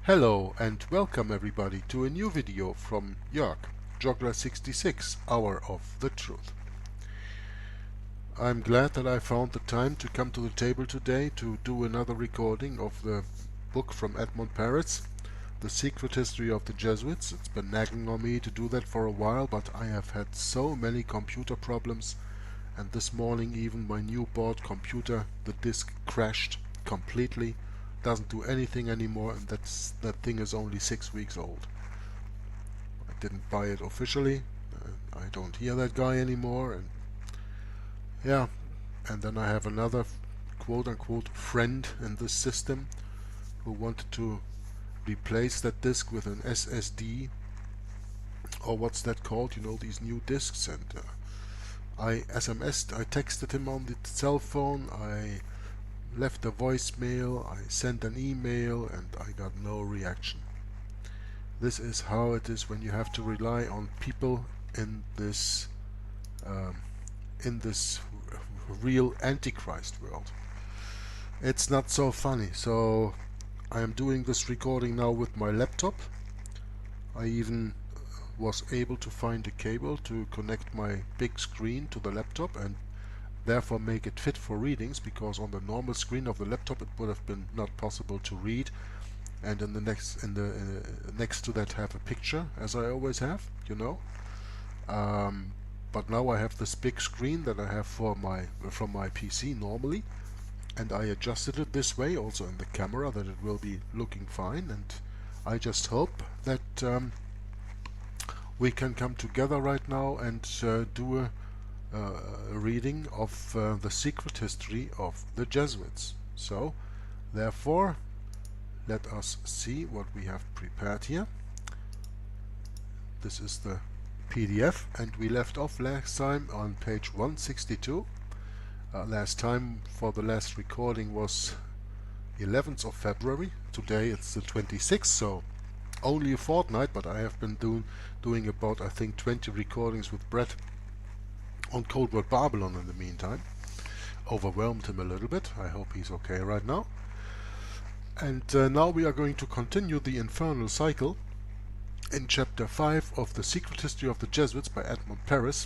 Hello and welcome everybody to a new video from Jörg, Joggler66, Hour of the Truth. I'm glad that I found the time to come to the table today to do another recording of the book from Edmund Paris, The Secret History of the Jesuits. It's been nagging on me to do that for a while, but I have had so many computer problems, and this morning even my new board computer, the disk crashed completely. Doesn't do anything anymore, and that thing is only 6 weeks old. I didn't buy it officially. I don't hear that guy anymore, and yeah. And then I have another quote-unquote friend in this system who wanted to replace that disk with an SSD, or what's that called? You know, these new disks. And I texted him on the cell phone. I left a voicemail, I sent an email, and I got no reaction. This is how it is when you have to rely on people in this real Antichrist world. It's not so funny. So I am doing this recording now with my laptop. I even was able to find a cable to connect my big screen to the laptop and therefore make it fit for readings, because on the normal screen of the laptop it would have been not possible to read, and in the next to that have a picture, as I always have, you know. But now I have this big screen that I have from my PC normally, and I adjusted it this way also in the camera that it will be looking fine, and I just hope that we can come together right now and do a reading of the secret history of the Jesuits. So therefore let us see what we have prepared here. This is the PDF, and we left off last time on page 162. Last time for the last recording was 11th of February. Today it's the 26th, so only a fortnight, but I have been doing about, I think, 20 recordings with Brett on Cold War Babylon in the meantime. Overwhelmed him a little bit. I hope he's okay right now. And now we are going to continue the Infernal cycle in chapter 5 of The Secret History of the Jesuits by Edmund Paris,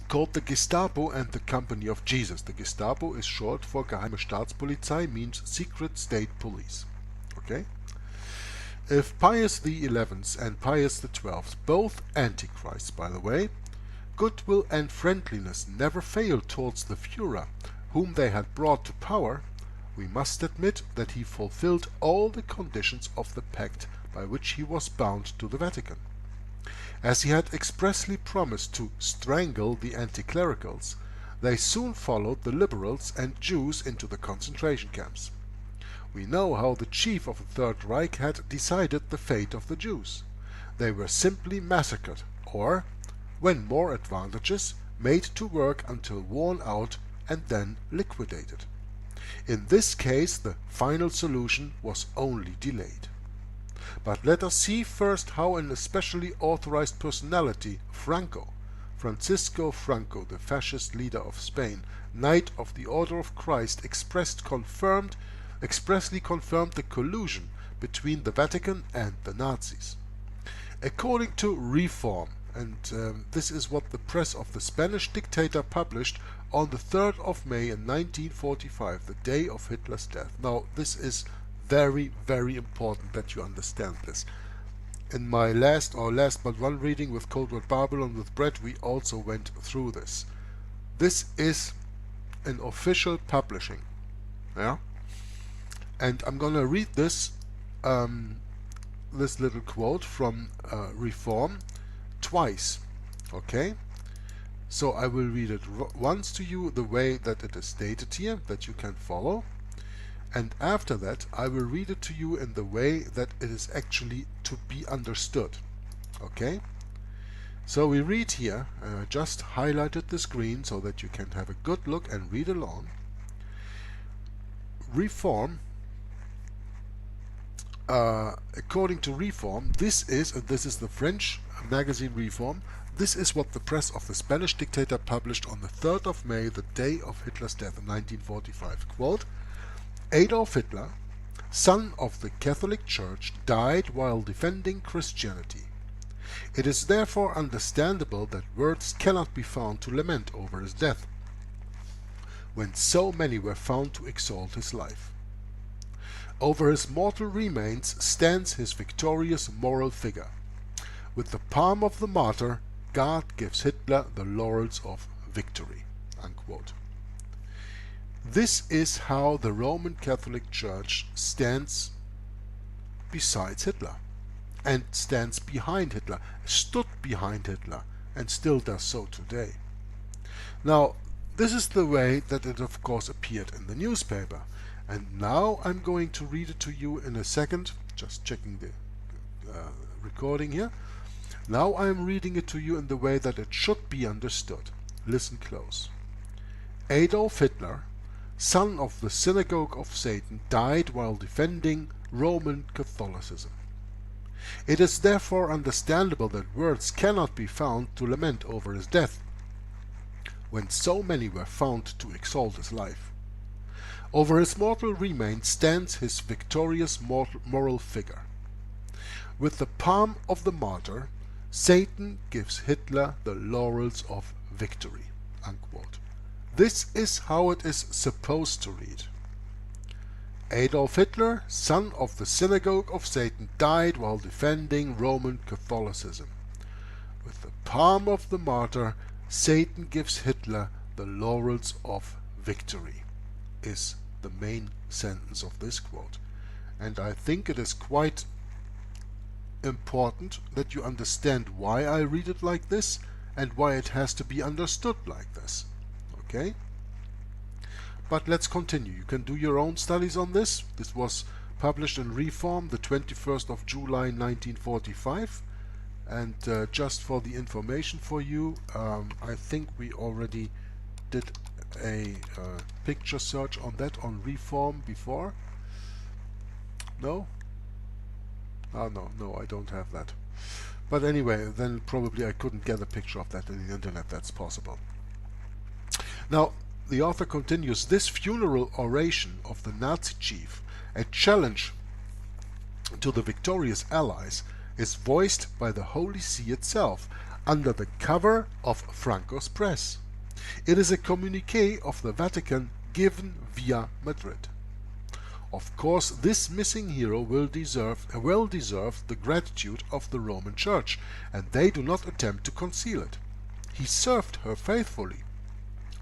called The GeStaPo and the Company of Jesus. The Gestapo is short for Geheime Staatspolizei, means Secret State Police. Okay? If Pius XI and Pius XII, both Antichrists by the way, goodwill and friendliness never failed towards the Führer, whom they had brought to power, we must admit that he fulfilled all the conditions of the pact by which he was bound to the Vatican. As he had expressly promised to strangle the anti-clericals, they soon followed the liberals and Jews into the concentration camps. We know how the chief of the Third Reich had decided the fate of the Jews. They were simply massacred, or, when more advantageous, made to work until worn out and then liquidated. In this case the final solution was only delayed. But let us see first how an especially authorized personality, Francisco Franco, the fascist leader of Spain, Knight of the Order of Christ, expressly confirmed the collusion between the Vatican and the Nazis. According to Reform, and this is what the press of the Spanish dictator published on the 3rd of May in 1945, the day of Hitler's death. Now this is very, very important that you understand this. In my last but one reading with Cold War Babylon with Brett, we also went through this. This is an official publishing, yeah? And I'm gonna read this this little quote from Reform twice, okay? So I will read it once to you the way that it is stated here, that you can follow, and after that I will read it to you in the way that it is actually to be understood, okay? So we read here, and I just highlighted the screen so that you can have a good look and read along. Reform, according to Reform, this is the French magazine Reform, this is what the press of the Spanish dictator published on the 3rd of May, the day of Hitler's death in 1945. Quote, Adolf Hitler, son of the Catholic Church, died while defending Christianity. It is therefore understandable that words cannot be found to lament over his death, when so many were found to exalt his life. Over his mortal remains stands his victorious moral figure. With the palm of the martyr, God gives Hitler the laurels of victory." Unquote. This is how the Roman Catholic Church stands besides Hitler, and stands behind Hitler, stood behind Hitler, and still does so today. Now, this is the way that it of course appeared in the newspaper, and now I'm going to read it to you in a second, just checking the recording here. Now I'm reading it to you in the way that it should be understood. Listen close. Adolf Hitler, son of the synagogue of Satan, died while defending Roman Catholicism. It is therefore understandable that words cannot be found to lament over his death, when so many were found to exalt his life. Over his mortal remains stands his victorious moral figure. With the palm of the martyr, Satan gives Hitler the laurels of victory. Unquote. This is how it is supposed to read. Adolf Hitler, son of the synagogue of Satan, died while defending Roman Catholicism. With the palm of the martyr, Satan gives Hitler the laurels of victory, is the main sentence of this quote. And I think it is quite important that you understand why I read it like this and why it has to be understood like this. Okay? But let's continue. You can do your own studies on this. This was published in Reform the 21st of July 1945. And just for the information for you, I think we already did a picture search on that on Reform before. No? No, I don't have that. But anyway, then probably I couldn't get a picture of that in the internet. That's possible. Now, the author continues, this funeral oration of the Nazi chief, a challenge to the victorious Allies, is voiced by the Holy See itself under the cover of Franco's press. It is a communiqué of the Vatican given via Madrid. Of course, this missing hero will deserve the gratitude of the Roman Church, and they do not attempt to conceal it. He served her faithfully.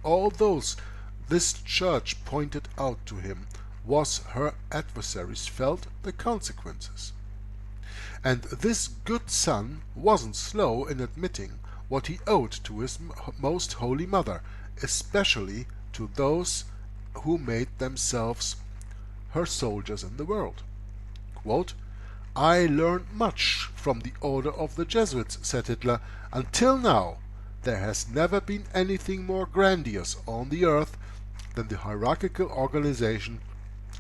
All those this church pointed out to him was her adversaries felt the consequences. And this good son wasn't slow in admitting what he owed to his most holy mother, especially to those who made themselves her soldiers in the world. Quote, "I learned much from the order of the Jesuits," said Hitler. "Until now, there has never been anything more grandiose on the earth than the hierarchical organization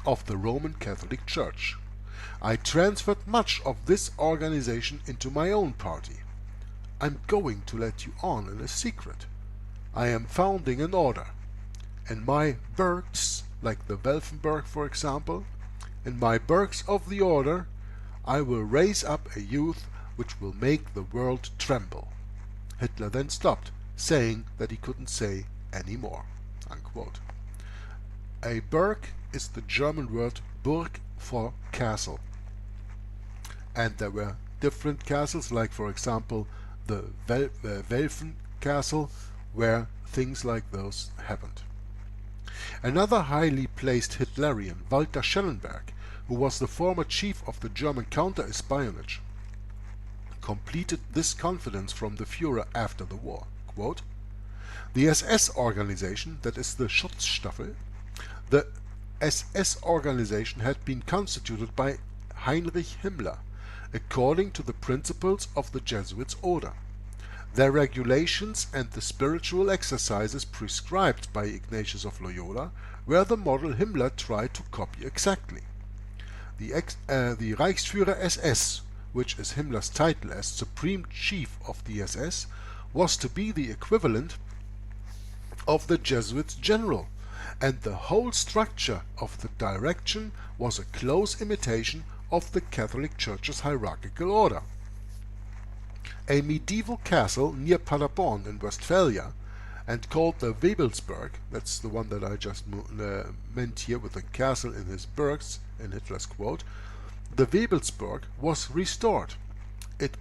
of the Roman Catholic Church. I transferred much of this organization into my own party. I'm going to let you on in a secret. I am founding an order. In my burghs, like the Welfenberg for example, in my burghs of the order, I will raise up a youth which will make the world tremble." Hitler then stopped, saying that he couldn't say any more. Unquote. A burg is the German word Burg for castle. And there were different castles, like for example the Welfen castle, where things like those happened. Another highly placed Hitlerian, Walter Schellenberg, who was the former chief of the German counter-espionage, completed this confidence from the Führer after the war. Quote, "The SS organization, that is the Schutzstaffel, the SS organization had been constituted by Heinrich Himmler, according to the principles of the Jesuits' order. Their regulations and the spiritual exercises prescribed by Ignatius of Loyola were the model Himmler tried to copy exactly. The Reichsführer SS, which is Himmler's title as Supreme Chief of the SS, was to be the equivalent of the Jesuits' general, and the whole structure of the direction was a close imitation of the Catholic Church's hierarchical order. A medieval castle near Paderborn in Westphalia, and called the Webelsburg, that's the one that I just meant here with the castle in his burgs, in Hitler's quote, the Webelsburg was restored. It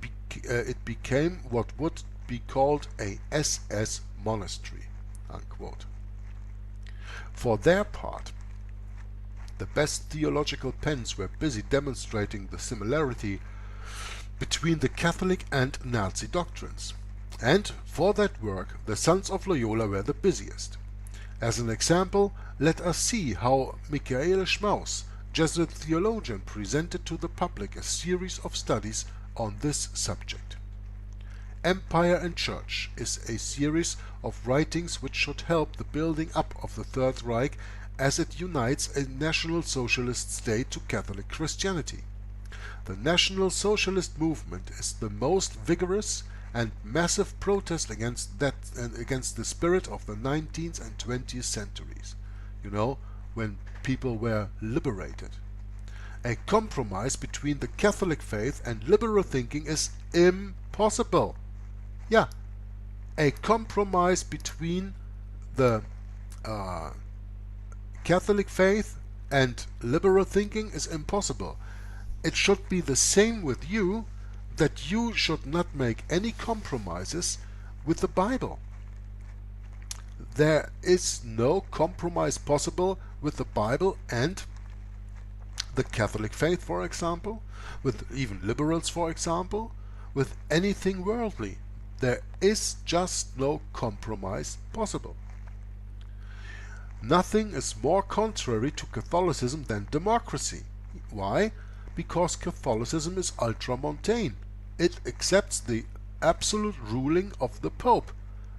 became what would be called a SS monastery, unquote. For their part, the best theological pens were busy demonstrating the similarity between the Catholic and Nazi doctrines. And for that work, the Sons of Loyola were the busiest. As an example, let us see how Michael Schmaus, Jesuit theologian, presented to the public a series of studies on this subject. Empire and Church is a series of writings which should help the building up of the Third Reich as it unites a National Socialist state to Catholic Christianity. The National Socialist movement is the most vigorous and massive protest against that and against the spirit of the 19th and 20th centuries, you know, when people were liberated. A compromise between the Catholic faith and liberal thinking is impossible. Yeah, a compromise between the Catholic faith and liberal thinking is impossible. It should be the same with you, that you should not make any compromises with the Bible. There is no compromise possible with the Bible and the Catholic faith, for example, with even liberals, for example, with anything worldly. There is just no compromise possible. Nothing is more contrary to Catholicism than democracy. Why? Because Catholicism is ultramontane. It accepts the absolute ruling of the Pope,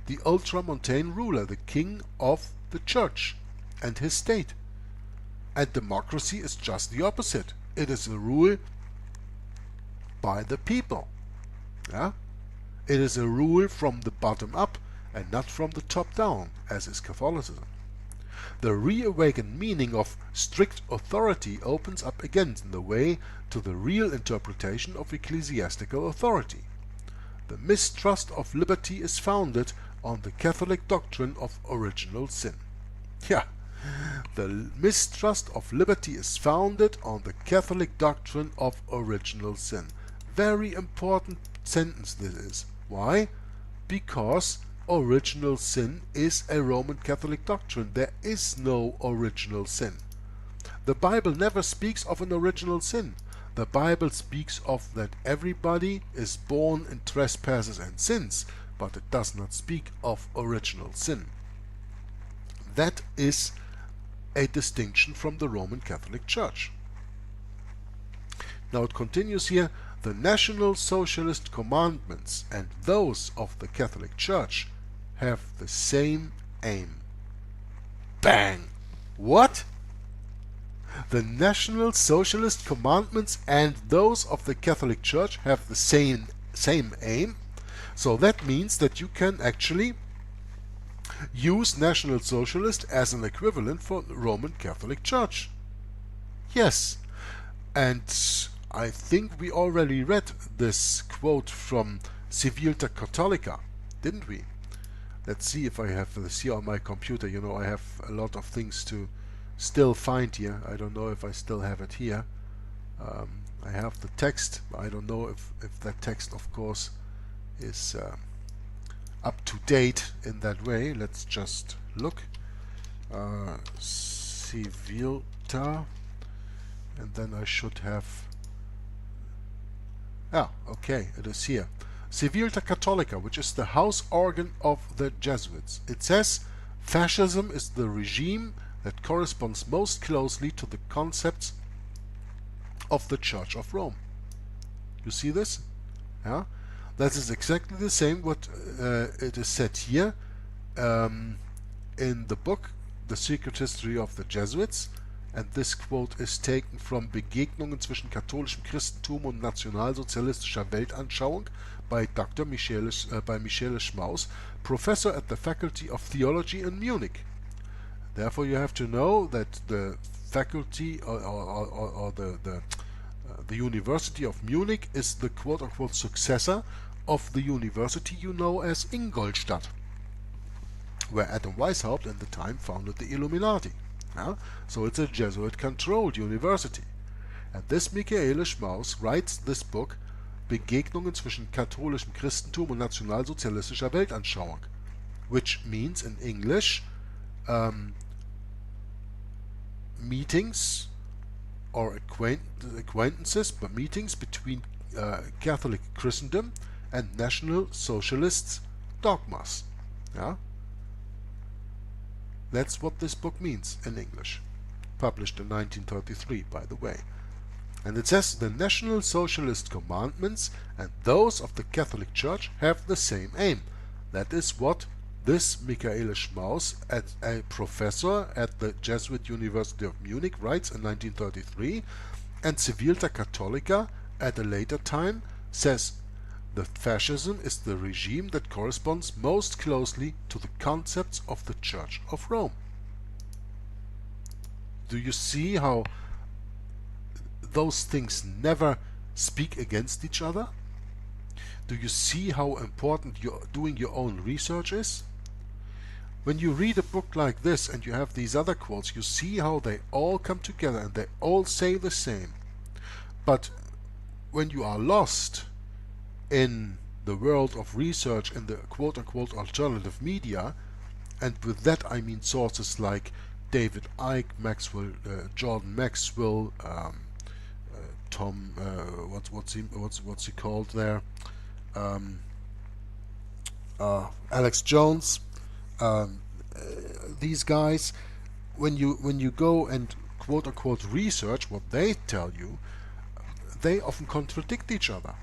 the ultramontane ruler, the king of the church and his state. And democracy is just the opposite. It is a rule by the people. Yeah? It is a rule from the bottom up and not from the top down, as is Catholicism. The reawakened meaning of strict authority opens up again the way to the real interpretation of ecclesiastical authority. The mistrust of liberty is founded on the Catholic doctrine of original sin. Yeah, the mistrust of liberty is founded on the Catholic doctrine of original sin. Very important sentence this is. Why? Because original sin is a Roman Catholic doctrine. There is no original sin. The Bible never speaks of an original sin. The Bible speaks of that everybody is born in trespasses and sins, but it does not speak of original sin. That is a distinction from the Roman Catholic Church. Now it continues here, the National Socialist commandments and those of the Catholic Church have the same aim. Bang! What? The National Socialist commandments and those of the Catholic Church have the same aim? So that means that you can actually use National Socialist as an equivalent for the Roman Catholic Church. Yes, and I think we already read this quote from Civilta Catholica, didn't we? Let's see if I have this here on my computer. You know, I have a lot of things to still find here. I don't know if I still have it here. I have the text. I don't know if that text, of course, is up to date in that way. Let's just look. Civilta, and then I should have... Ah, okay, it is here. Civilta Catholica, which is the house organ of the Jesuits. It says, fascism is the regime that corresponds most closely to the concepts of the Church of Rome. You see this? Yeah? That is exactly the same what it is said here in the book, The Secret History of the Jesuits. And this quote is taken from Begegnungen zwischen katholischem Christentum und nationalsozialistischer Weltanschauung by Dr. Michele Schmaus, professor at the Faculty of Theology in Munich. Therefore, you have to know that the faculty or the University of Munich is the quote-unquote successor of the university you know as Ingolstadt, where Adam Weishaupt in the time founded the Illuminati. Yeah? So it's a Jesuit-controlled university. And this Michaele Schmaus writes this book, Begegnungen zwischen katholischem Christentum und nationalsozialistischer Weltanschauung, which means in English meetings or acquaintances, but meetings between Catholic Christendom and National Socialist dogmas. Yeah? That's what this book means in English. Published in 1933, by the way. And it says the National Socialist commandments and those of the Catholic Church have the same aim. That is what this Michaele Schmaus, a professor at the Jesuit University of Munich, writes in 1933, and Civilta Catholica at a later time says the fascism is the regime that corresponds most closely to the concepts of the Church of Rome. Do you see how those things never speak against each other? Do you see how important doing your own research is? When you read a book like this and you have these other quotes, you see how they all come together and they all say the same. But when you are lost in the world of research in the quote-unquote alternative media, and with that I mean sources like David Icke, Jordan Maxwell, Tom, what's he called there? Alex Jones. These guys, when you go and quote-unquote research what they tell you, they often contradict each other.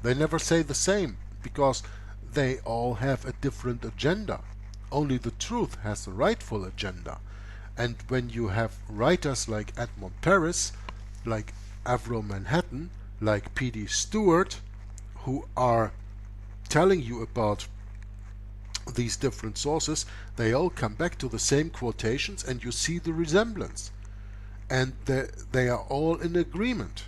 They never say the same, because they all have a different agenda. Only the truth has the rightful agenda. And when you have writers like Edmund Paris, like Avro Manhattan, like P.D. Stewart, who are telling you about these different sources, they all come back to the same quotations and you see the resemblance. And they are all in agreement.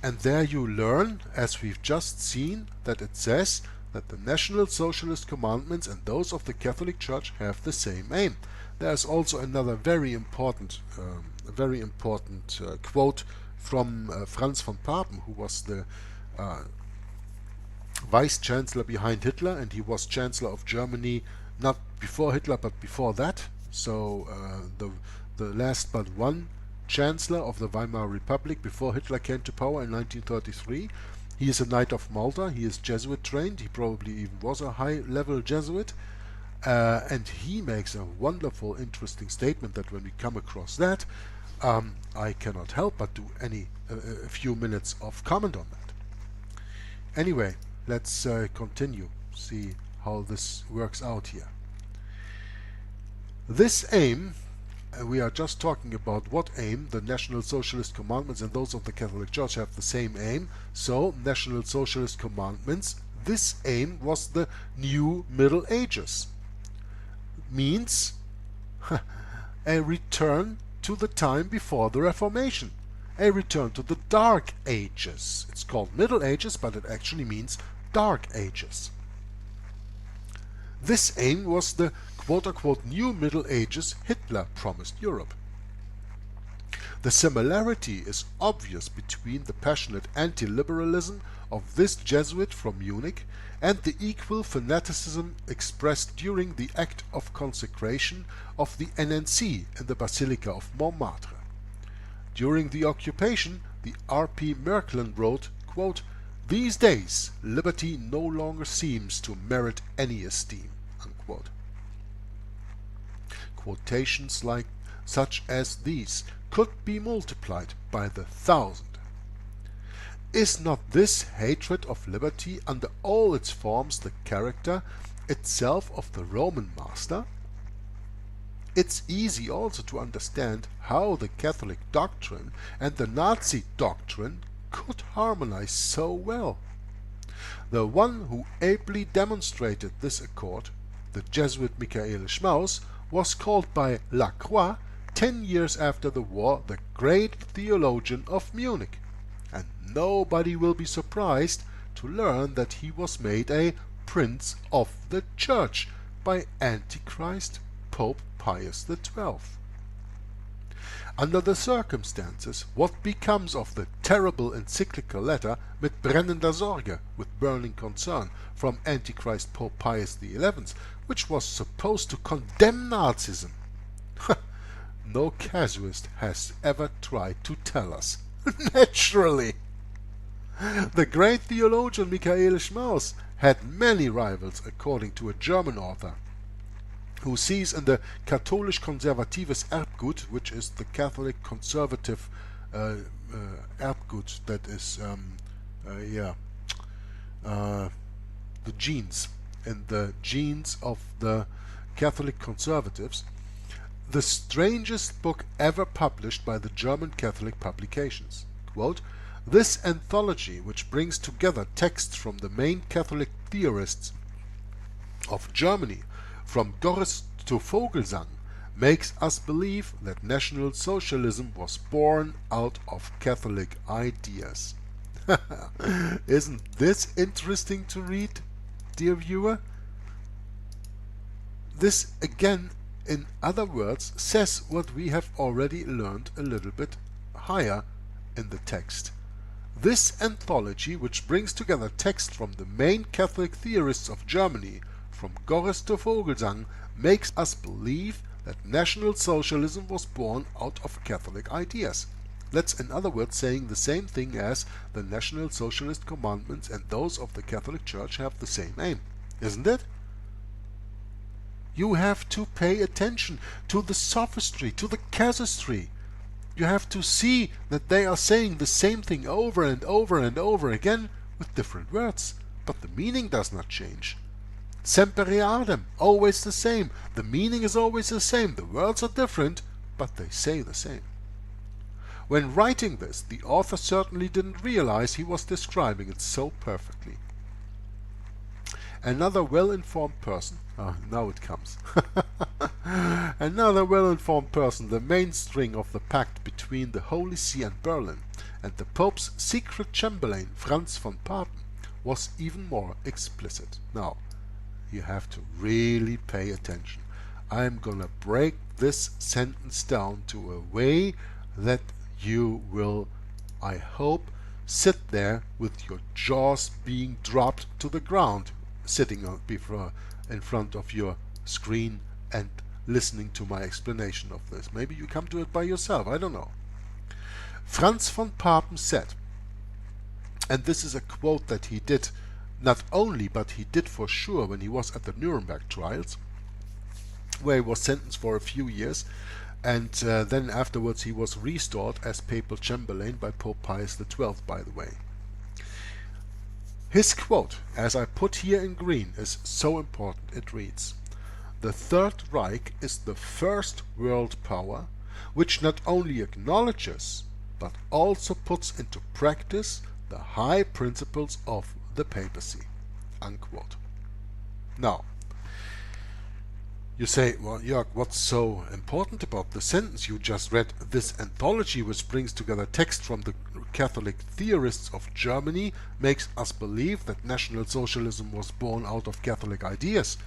And there you learn, as we've just seen, that it says that the National Socialist commandments and those of the Catholic Church have the same aim. There's also another very important quote from Franz von Papen, who was the Vice-Chancellor behind Hitler, and he was Chancellor of Germany not before Hitler but before that. So the last but one Chancellor of the Weimar Republic before Hitler came to power in 1933. He is a Knight of Malta, he is Jesuit trained, he probably even was a high-level Jesuit, and he makes a wonderful, interesting statement that when we come across that, I cannot help but do a few minutes of comment on that. Anyway, let's continue, see how this works out here. This aim, we are just talking about what aim. The National Socialist commandments and those of the Catholic Church have the same aim. So, National Socialist commandments, this aim was the new Middle Ages. Means a return to the time before the Reformation. A return to the Dark Ages. It's called Middle Ages, but it actually means Dark Ages. This aim was the quote-unquote new Middle Ages Hitler promised Europe. The similarity is obvious between the passionate anti-liberalism of this Jesuit from Munich and the equal fanaticism expressed during the act of consecration of the NNC in the Basilica of Montmartre. During the occupation, the R.P. Merklin wrote, quote, "These days, liberty no longer seems to merit any esteem." Unquote. Quotations like such as these could be multiplied by the thousand. Is not this hatred of liberty under all its forms the character itself of the Roman master? It's easy also to understand how the Catholic doctrine and the Nazi doctrine could harmonize so well. The one who ably demonstrated this accord, the Jesuit Michaele Schmaus, was called by Lacroix 10 years after the war the great theologian of Munich, and nobody will be surprised to learn that he was made a Prince of the Church by Antichrist Pope Pius XII. Under the circumstances, what becomes of the terrible encyclical letter mit brennender Sorge, with burning concern, from Antichrist Pope Pius XI, which was supposed to condemn Nazism? No casuist has ever tried to tell us. Naturally! The great theologian Michael Schmaus had many rivals, according to a German author, who sees in the katholisch-konservatives Erbgut, which is the Catholic conservative Erbgut, that is, the genes, and the genes of the Catholic conservatives, the strangest book ever published by the German Catholic publications. Quote, "This anthology, which brings together texts from the main Catholic theorists of Germany, from Gorres to Vogelsang, makes us believe that National Socialism was born out of Catholic ideas." Isn't this interesting to read, dear viewer? This again, in other words, says what we have already learned a little bit higher in the text. This anthology, which brings together texts from the main Catholic theorists of Germany, from Gorres to Vogelsang, makes us believe that National Socialism was born out of Catholic ideas. That's, in other words, saying the same thing as the National Socialist commandments and those of the Catholic Church have the same aim, isn't it? You have to pay attention to the sophistry, to the casuistry. You have to see that they are saying the same thing over and over and over again with different words, but the meaning does not change. Semper eadem, always the same. The meaning is always the same. The words are different, but they say the same. When writing this, the author certainly didn't realize he was describing it so perfectly. Another well-informed person, now it comes, another well-informed person, the mainstring of the pact between the Holy See and Berlin, and the Pope's secret Chamberlain, Franz von Papen, was even more explicit. Now, you have to really pay attention. I'm gonna break this sentence down to a way that you will, I hope, sit there with your jaws being dropped to the ground, sitting in front of your screen and listening to my explanation of this. Maybe you come to it by yourself, I don't know. Franz von Papen said, and this is a quote that he did not only, but he did for sure when he was at the Nuremberg trials, where he was sentenced for a few years, and then afterwards he was restored as Papal Chamberlain by Pope Pius XII, by the way. His quote, as I put here in green, is so important. It reads, "The Third Reich is the first world power which not only acknowledges but also puts into practice the high principles of the papacy." Unquote. Now, you say, well, Jörg, what's so important about the sentence you just read? This anthology, which brings together text from the Catholic theorists of Germany, makes us believe that National Socialism was born out of Catholic ideas.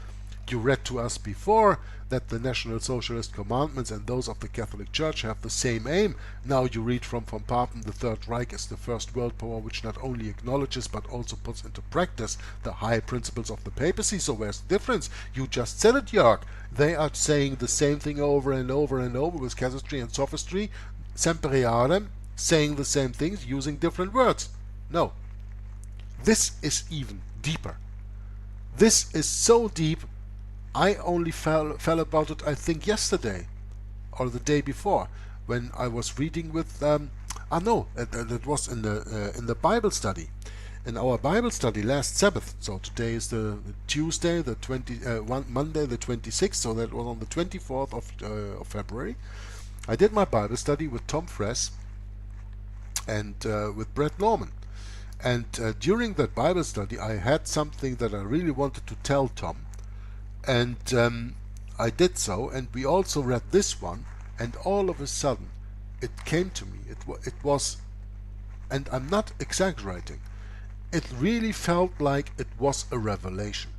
You read to us before that the National Socialist commandments and those of the Catholic Church have the same aim. Now you read from von Papen, the Third Reich is the first world power which not only acknowledges but also puts into practice the high principles of the papacy. So where's the difference? You just said it, Jörg. They are saying the same thing over and over and over with casuistry and sophistry, semper eadem, saying the same things using different words. No. This is even deeper. This is so deep, I only fell about it, I think, yesterday or the day before, when I was reading with that was in the Bible study, in our Bible study last Sabbath. So today is the Tuesday, the Monday, the 26th. So that was on the 24th of February. I did my Bible study with Tom Fress and with Brett Norman. And during that Bible study, I had something that I really wanted to tell Tom. And I did so, and we also read this one, and all of a sudden it came to me. It was, and I'm not exaggerating, it really felt like it was a revelation.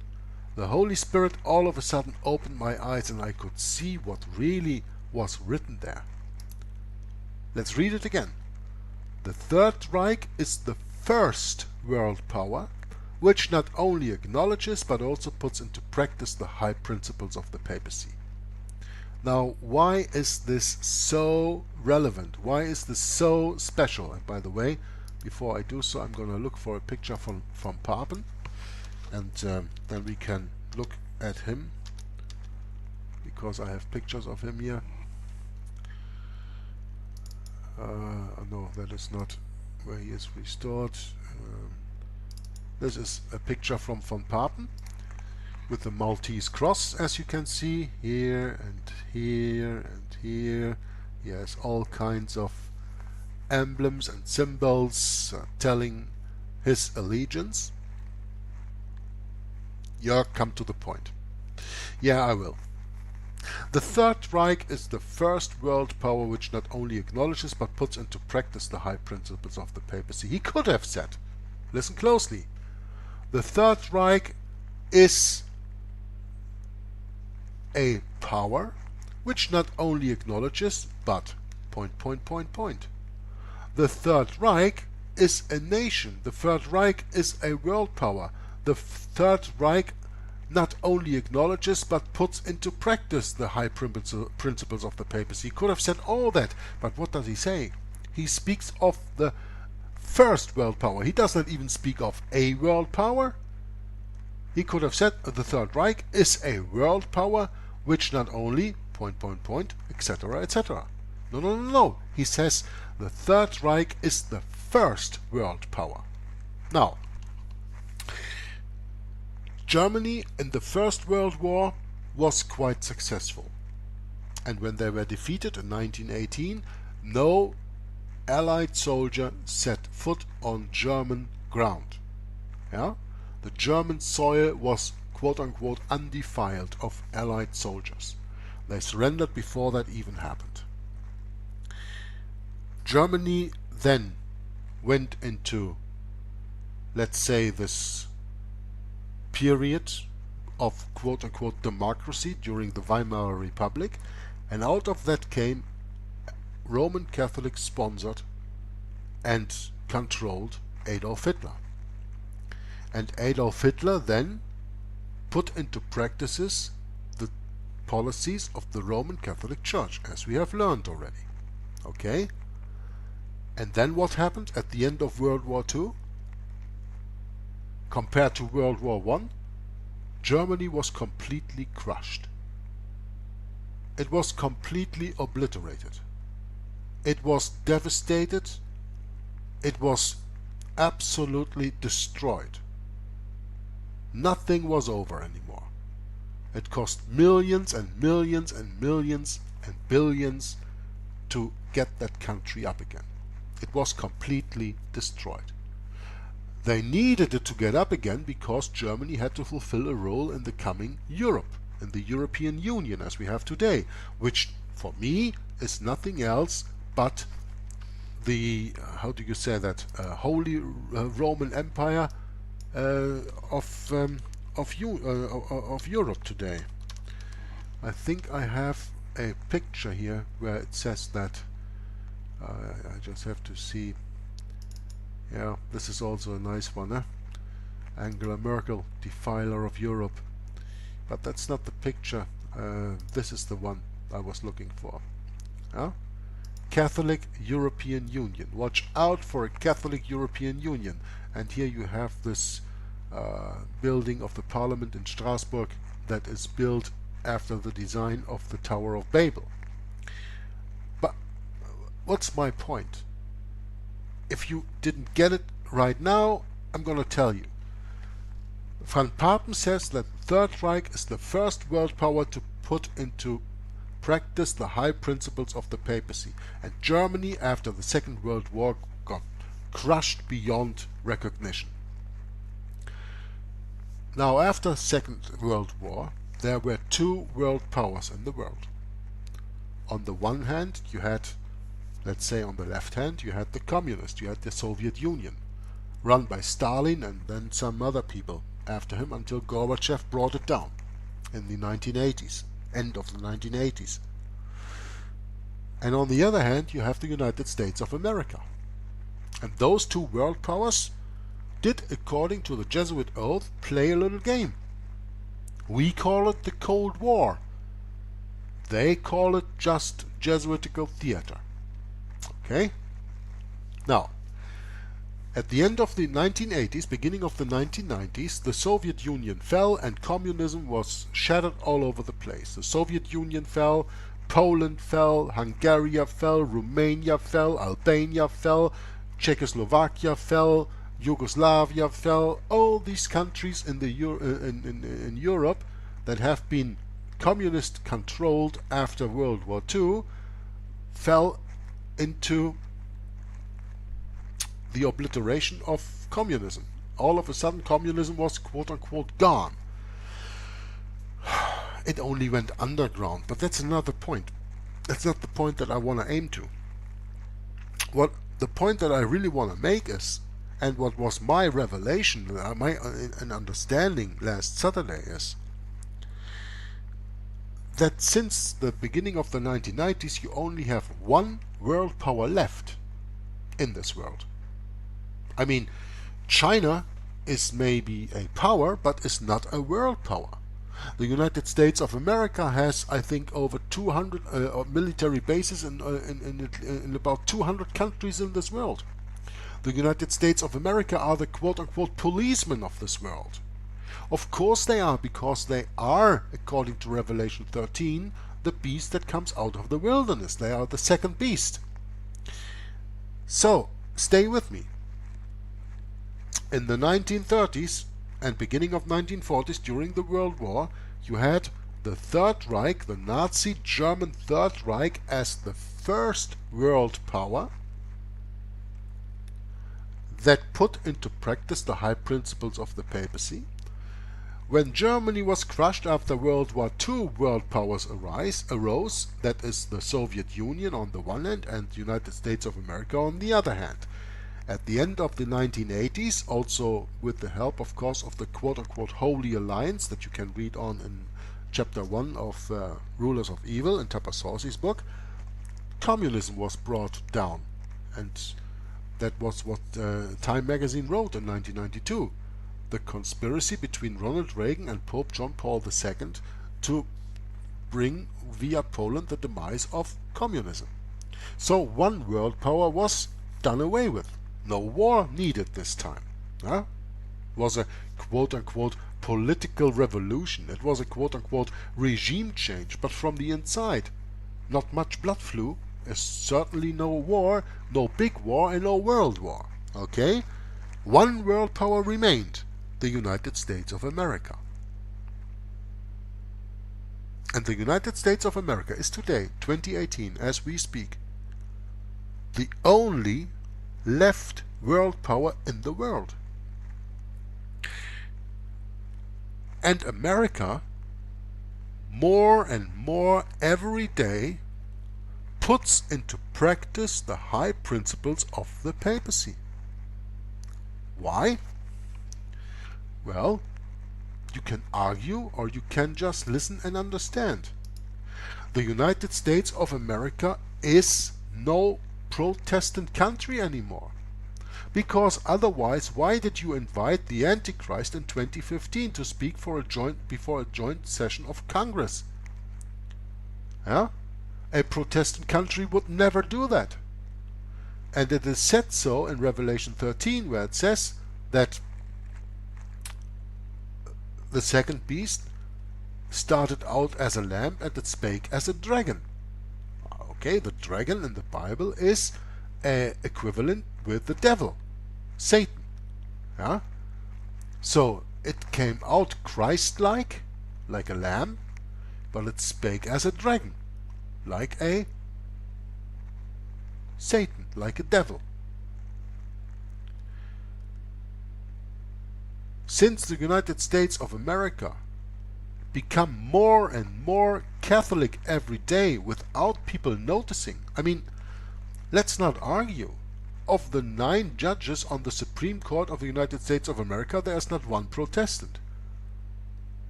The Holy Spirit all of a sudden opened my eyes and I could see what really was written there. Let's read it again. The Third Reich is the first world power which not only acknowledges but also puts into practice the high principles of the papacy. Now, why is this so relevant? Why is this so special? And by the way, before I do so, I'm going to look for a picture from Papen, and then we can look at him, because I have pictures of him here. No, that is not where he is restored. This is a picture from von Papen with the Maltese cross, as you can see, here and here and here. He has all kinds of emblems and symbols telling his allegiance. Yeah, come to the point. Yeah, I will. The Third Reich is the first world power which not only acknowledges but puts into practice the high principles of the papacy. He could have said, listen closely, the Third Reich is a power which not only acknowledges but ... The Third Reich is a nation. The Third Reich is a world power. The Third Reich not only acknowledges but puts into practice the high principles of the papacy. He could have said all that, but what does he say? He speaks of the first world power. He does not even speak of a world power. He could have said the Third Reich is a world power which not only ... etc., etc. No, no, no, no. He says the Third Reich is the first world power. Now, Germany in the First World War was quite successful. And when they were defeated in 1918, no Allied soldier set foot on German ground. Yeah? The German soil was quote-unquote undefiled of Allied soldiers. They surrendered before that even happened. Germany then went into, let's say, this period of quote-unquote democracy during the Weimar Republic, and out of that came Roman Catholic sponsored and controlled Adolf Hitler. And Adolf Hitler then put into practices the policies of the Roman Catholic Church, as we have learned already. Okay? And then what happened at the end of World War II? Compared to World War I, Germany was completely crushed. It was completely obliterated. It was devastated. It was absolutely destroyed. Nothing was over anymore. It cost millions and millions and millions and billions to get that country up again. It was completely destroyed. They needed it to get up again because Germany had to fulfill a role in the coming Europe, in the European Union as we have today, which for me is nothing else but the, how do you say that, Holy Roman Empire of Europe today. I think I have a picture here where it says that. I just have to see. Yeah, this is also a nice one, eh? Angela Merkel, defiler of Europe. But that's not the picture. This is the one I was looking for. Huh? Catholic European Union. Watch out for a Catholic European Union. And here you have this building of the Parliament in Strasbourg that is built after the design of the Tower of Babel. But what's my point? If you didn't get it right now, I'm going to tell you. Van Papen says that the Third Reich is the first world power to put into practice the high principles of the papacy, and Germany after the Second World War got crushed beyond recognition. Now after Second World War, there were two world powers in the world. On the one hand, you had, let's say on the left hand, you had the communists, you had the Soviet Union, run by Stalin and then some other people after him until Gorbachev brought it down in the 1980s, end of the 1980s. And on the other hand, you have the United States of America. And those two world powers did, according to the Jesuit oath, play a little game. We call it the Cold War. They call it just Jesuitical theater. Okay? Now, at the end of the 1980s, beginning of the 1990s, the Soviet Union fell and communism was shattered all over the place. The Soviet Union fell, Poland fell, Hungary fell, Romania fell, Albania fell, Czechoslovakia fell, Yugoslavia fell. All these countries in in Europe that have been communist controlled after World War II fell into the obliteration of communism. All of a sudden communism was quote-unquote gone. It only went underground, but that's another point. That's not the point that I want to aim to. What the point that I really want to make is, and what was my revelation, my understanding last Saturday is, that since the beginning of the 1990s you only have one world power left in this world. I mean, China is maybe a power, but is not a world power. The United States of America has, I think, over 200 military bases in about 200 countries in this world. The United States of America are the quote-unquote policemen of this world. Of course they are, because they are, according to Revelation 13, the beast that comes out of the wilderness. They are the second beast. So, stay with me. In the 1930s and beginning of 1940s, during the World War, you had the Third Reich, the Nazi German Third Reich, as the first world power that put into practice the high principles of the papacy. When Germany was crushed after World War II, world powers arose, that is the Soviet Union on the one hand and the United States of America on the other hand. At the end of the 1980s, also with the help, of course, of the quote-unquote Holy Alliance that you can read on in chapter 1 of Rulers of Evil in Tapasosi's book, communism was brought down. And that was what Time magazine wrote in 1992. The conspiracy between Ronald Reagan and Pope John Paul II to bring via Poland the demise of communism. So one world power was done away with. No war needed this time. It was a quote-unquote political revolution. It was a quote-unquote regime change, but from the inside. Not much blood flew. Certainly no war, no big war, and no world war. Okay? One world power remained. The United States of America. And the United States of America is today, 2018, as we speak, the only left world power in the world. And America, more and more every day, puts into practice the high principles of the papacy. Why? Well, you can argue or you can just listen and understand. The United States of America is no Protestant country anymore. Because otherwise, why did you invite the Antichrist in 2015 to speak before a joint session of Congress? A Protestant country would never do that. And it is said so in Revelation 13, where it says that the second beast started out as a lamb and it spake as a dragon. Okay, the dragon in the Bible is equivalent with the devil, Satan. So it came out Christ-like, like a lamb, but it spake as a dragon, like a Satan, like a devil. Since the United States of America become more and more Catholic every day without people noticing. I mean, let's not argue. Of the 9 judges on the Supreme Court of the United States of America, there is not one Protestant.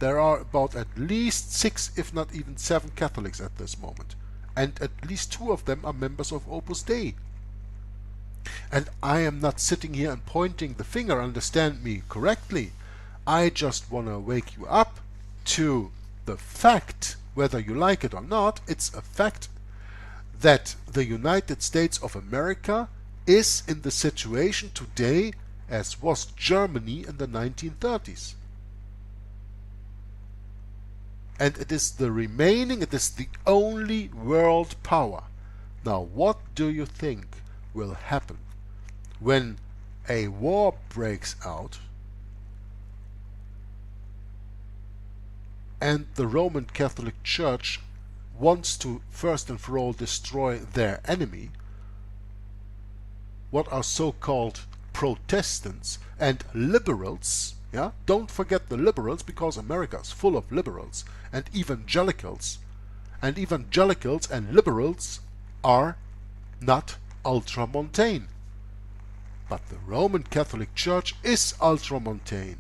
There are about at least 6, if not even 7 Catholics at this moment. And at least 2 of them are members of Opus Dei. And I am not sitting here and pointing the finger, understand me correctly. I just want to wake you up to the fact, whether you like it or not, it's a fact that the United States of America is in the situation today as was Germany in the 1930s. And it is the remaining, it is the only world power. Now, what do you think will happen when a war breaks out and the Roman Catholic Church wants to first and for all destroy their enemy, what are so-called Protestants and liberals? Yeah, don't forget the liberals, because America is full of liberals and evangelicals and liberals are not ultramontane. But the Roman Catholic Church is ultramontane.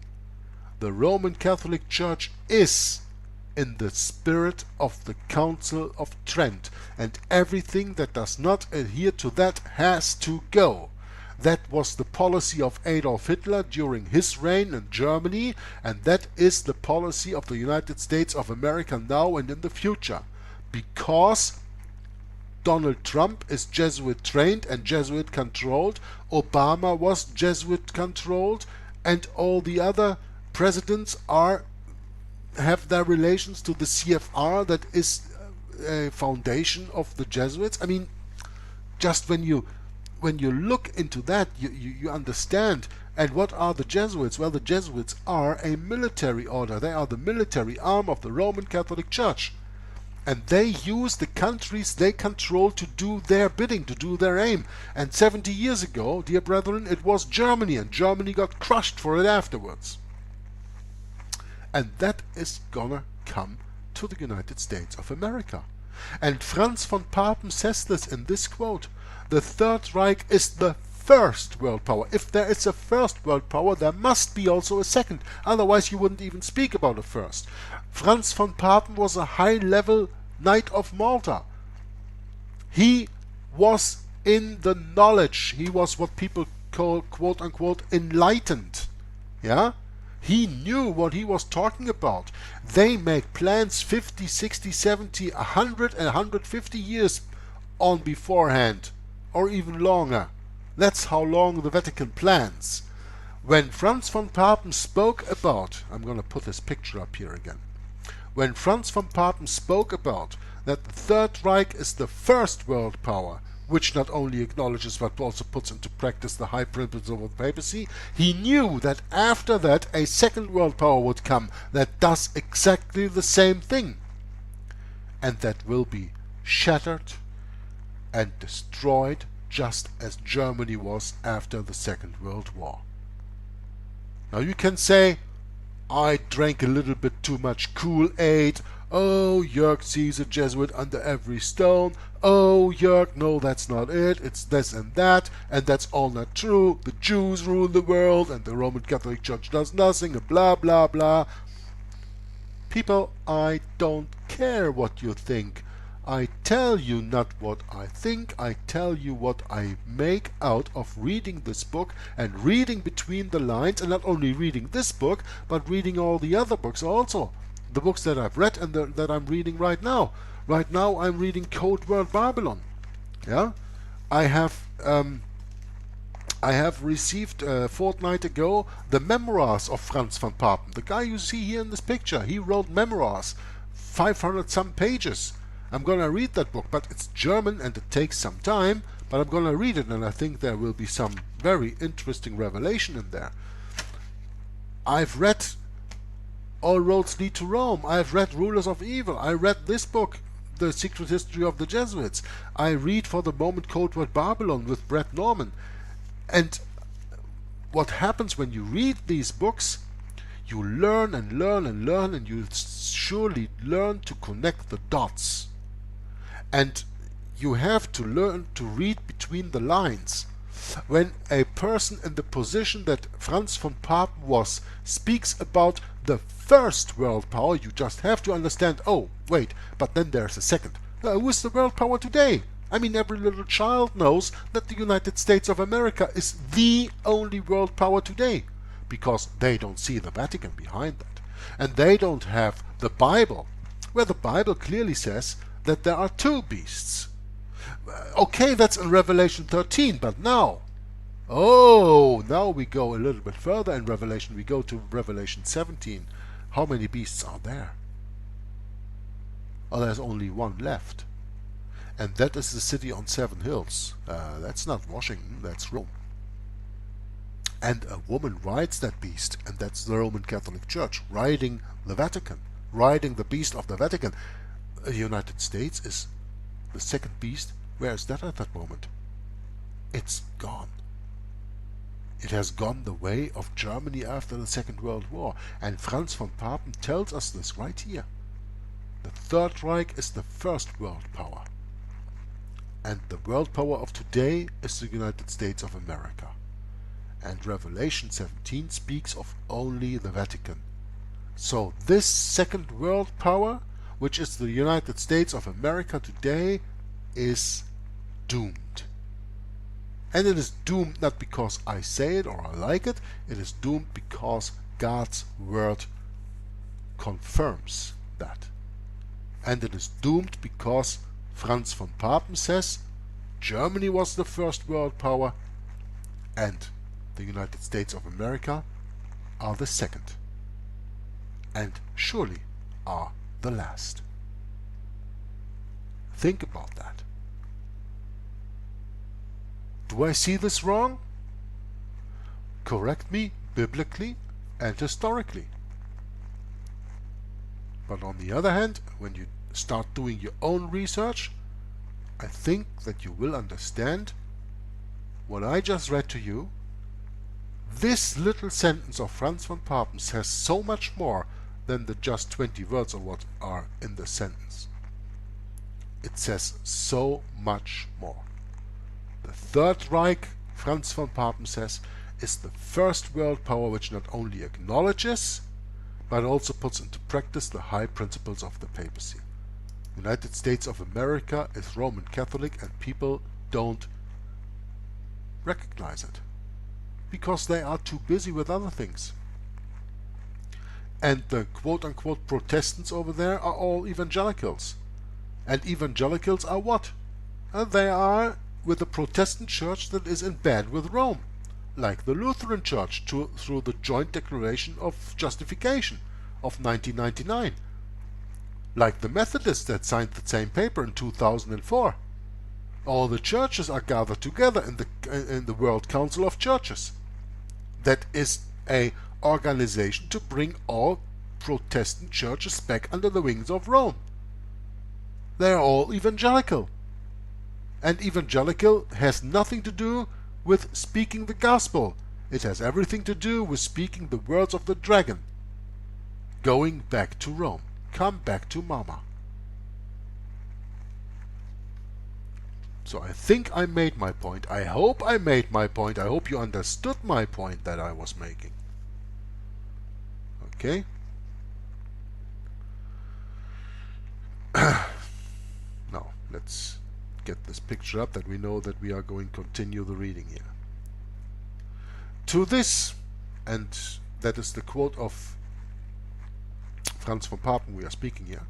The Roman Catholic Church is in the spirit of the Council of Trent, and everything that does not adhere to that has to go. That was the policy of Adolf Hitler during his reign in Germany, and that is the policy of the United States of America now and in the future. Because Donald Trump is Jesuit trained and Jesuit controlled, Obama was Jesuit controlled, and all the other presidents have their relations to the CFR, that is a foundation of the Jesuits. I mean, just when you look into that, you understand. And what are the Jesuits? Well, the Jesuits are a military order. They are the military arm of the Roman Catholic Church. And they use the countries they control to do their bidding, to do their aim. And 70 years ago, dear brethren, it was Germany, and Germany got crushed for it afterwards. And that is gonna come to the United States of America. And Franz von Papen says this in this quote: the Third Reich is the first world power. If there is a first world power, there must be also a second. Otherwise you wouldn't even speak about a first. Franz von Papen was a high-level Knight of Malta. He was in the knowledge. He was what people call, quote-unquote, enlightened. Yeah? He knew what he was talking about. They make plans 50, 60, 70, 100 and 150 years on beforehand, or even longer. That's how long the Vatican plans. When Franz von Papen spoke about, I'm going to put this picture up here again. When Franz von Papen spoke about that the Third Reich is the first world power, which not only acknowledges but also puts into practice the high principle of the papacy, he knew that after that a second world power would come that does exactly the same thing, and that will be shattered and destroyed just as Germany was after the Second World War. Now you can say, I drank a little bit too much Kool-Aid. Oh, Jörg sees a Jesuit under every stone. Oh, Jörg, no, that's not it. It's this and that's all not true. The Jews rule the world, and the Roman Catholic Church does nothing, and blah, blah, blah. People, I don't care what you think. I tell you not what I think, I tell you what I make out of reading this book and reading between the lines, and not only reading this book, but reading all the other books also. The books that I've read and that I'm reading right now. Right now I'm reading Code Word Babylon. Yeah, I have received a fortnight ago the memoirs of Franz von Papen. The guy you see here in this picture, he wrote memoirs, 500 some pages. I'm gonna read that book, but it's German and it takes some time, but I'm gonna read it, and I think there will be some very interesting revelation in there. I've read All Roads Lead to Rome. I've read Rulers of Evil. I read this book, The Secret History of the Jesuits. I read for the moment Code Word Babylon with Brett Norman. And what happens when you read these books, You learn and learn and learn, and you surely learn to connect the dots. And you have to learn to read between the lines. When a person in the position that Franz von Papen was speaks about the first world power, you just have to understand, oh, wait, but then there's a second. Who is the world power today? I mean, every little child knows that the United States of America is the only world power today, because they don't see the Vatican behind that. And they don't have the Bible, where the Bible clearly says that there are two beasts. Okay, that's in Revelation 13, but now we go a little bit further in Revelation. We go to Revelation 17. How many beasts are there? Oh, there's only one left. And that is the city on 7 hills. That's not Washington, that's Rome. And a woman rides that beast, and that's the Roman Catholic Church, riding the Vatican, riding the beast of the Vatican. The United States is the second beast. Where is that at that moment? It's gone. It has gone the way of Germany after the Second World War. And Franz von Papen tells us this right here. The Third Reich is the first world power. And the world power of today is the United States of America. And Revelation 17 speaks of only the Vatican. So this second world power, which is the United States of America today, is doomed. And it is doomed not because I say it or I like it. It is doomed because God's word confirms that. And it is doomed because Franz von Papen says Germany was the first world power and the United States of America are the second, and surely are the last. Think about that. Do I see this wrong? Correct me biblically and historically. But on the other hand, when you start doing your own research, I think that you will understand what I just read to you. This little sentence of Franz von Papen says so much more than the just 20 words of what are in the sentence. It says so much more. The Third Reich, Franz von Papen says, is the first world power which not only acknowledges, but also puts into practice the high principles of the papacy. The United States of America is Roman Catholic, and people don't recognize it because they are too busy with other things. And the quote-unquote Protestants over there are all evangelicals. And evangelicals are what? They are with the Protestant church that is in bed with Rome, like the Lutheran church through the joint declaration of justification of 1999, like the Methodists that signed the same paper in 2004. All the churches are gathered together in the World Council of Churches. That is a organization to bring all Protestant churches back under the wings of Rome. They are all evangelical. And evangelical has nothing to do with speaking the gospel. It has everything to do with speaking the words of the dragon. Going back to Rome. Come back to mama. So I think I made my point. I hope I made my point. I hope you understood my point that I was making. Okay? Now, let's get this picture up that we know that we are going to continue the reading here. To this, and that is the quote of Franz von Papen we are speaking here,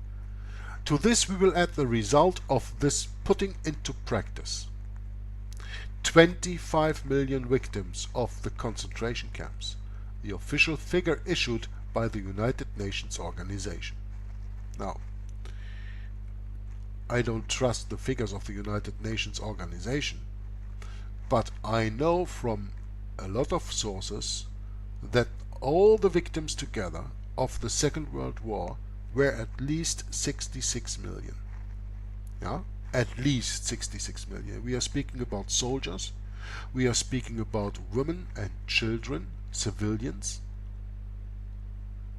to this we will add the result of this putting into practice. 25 million victims of the concentration camps, the official figure issued by the United Nations organization. Now, I don't trust the figures of the United Nations organization, but I know from a lot of sources that all the victims together of the Second World War were at least 66 million. Yeah? At least 66 million. We are speaking about soldiers, we are speaking about women and children, civilians,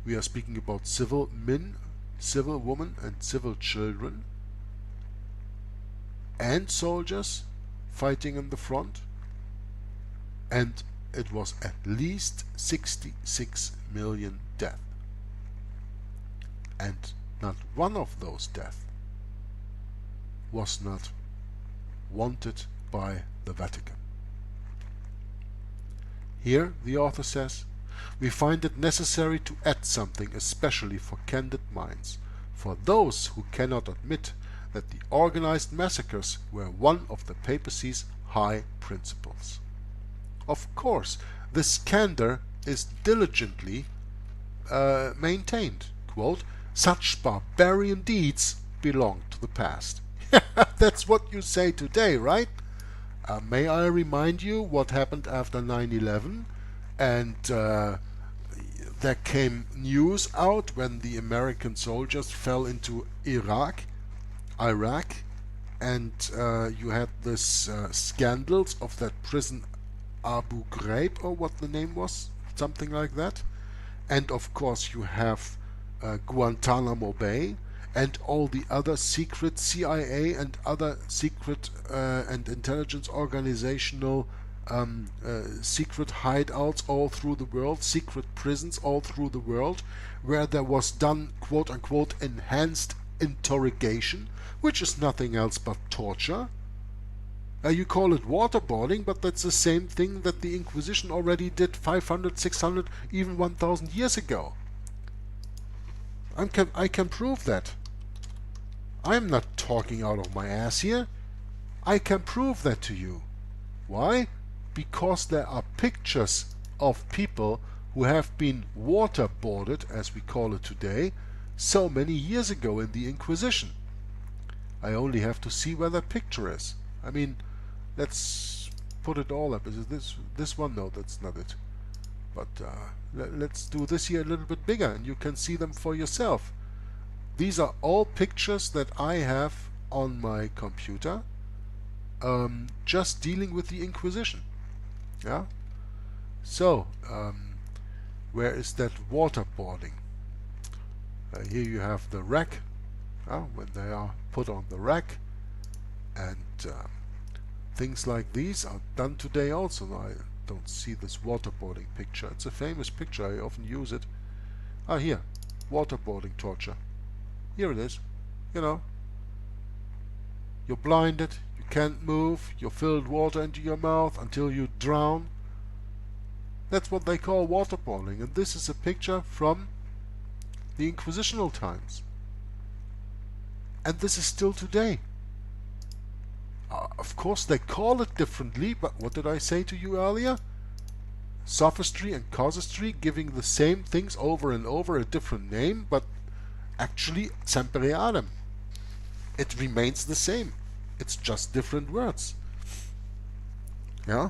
We are speaking about civil men, civil women, and civil children, and soldiers fighting in the front, and it was at least 66 million deaths. And not one of those deaths was not wanted by the Vatican. Here, the author says, we find it necessary to add something especially for candid minds, for those who cannot admit that the organized massacres were one of the papacy's high principles. Of course, this candor is diligently maintained. Quote, such barbarian deeds belong to the past. That's what you say today, right? May I remind you what happened after 9/11? And there came news out when the American soldiers fell into Iraq, and you had this scandals of that prison Abu Ghraib, or what the name was, something like that. And of course you have Guantanamo Bay, and all the other secret CIA and other secret and intelligence organizational secret hideouts all through the world, secret prisons all through the world, where there was done quote-unquote enhanced interrogation, which is nothing else but torture. You call it waterboarding, but that's the same thing that the Inquisition already did 500, 600, even 1000 years ago. I can prove that. I'm not talking out of my ass here. I can prove that to you. Why? Because there are pictures of people who have been waterboarded, as we call it today, so many years ago in the Inquisition. I only have to see where that picture is. I mean, let's put it all up. Is it this one? No, that's not it. But let's do this here a little bit bigger, and you can see them for yourself. These are all pictures that I have on my computer, just dealing with the Inquisition. Yeah. So, where is that waterboarding? Here you have the rack, when they are put on the rack, and things like these are done today also. I don't see this waterboarding picture. It's a famous picture. I often use it. Here, waterboarding torture. Here it is. You know, you're blinded, you can't move, you're filled water into your mouth until you drown. That's what they call waterboarding, and this is a picture from the Inquisitional times. And this is still today. Of course they call it differently, but what did I say to you earlier? Sophistry and casuistry, giving the same things over and over a different name, but actually semper realem. It remains the same. It's just different words. Yeah?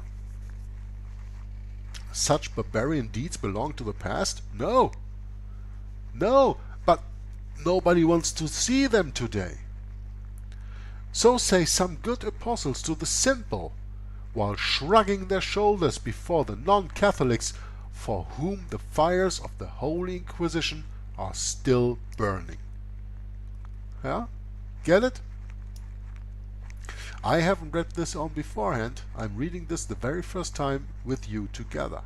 Such barbarian deeds belong to the past? No. No, but nobody wants to see them today. So say some good apostles to the simple, while shrugging their shoulders before the non-Catholics, for whom the fires of the Holy Inquisition are still burning. Yeah? Get it? I haven't read this on beforehand. I'm reading this the very first time with you together.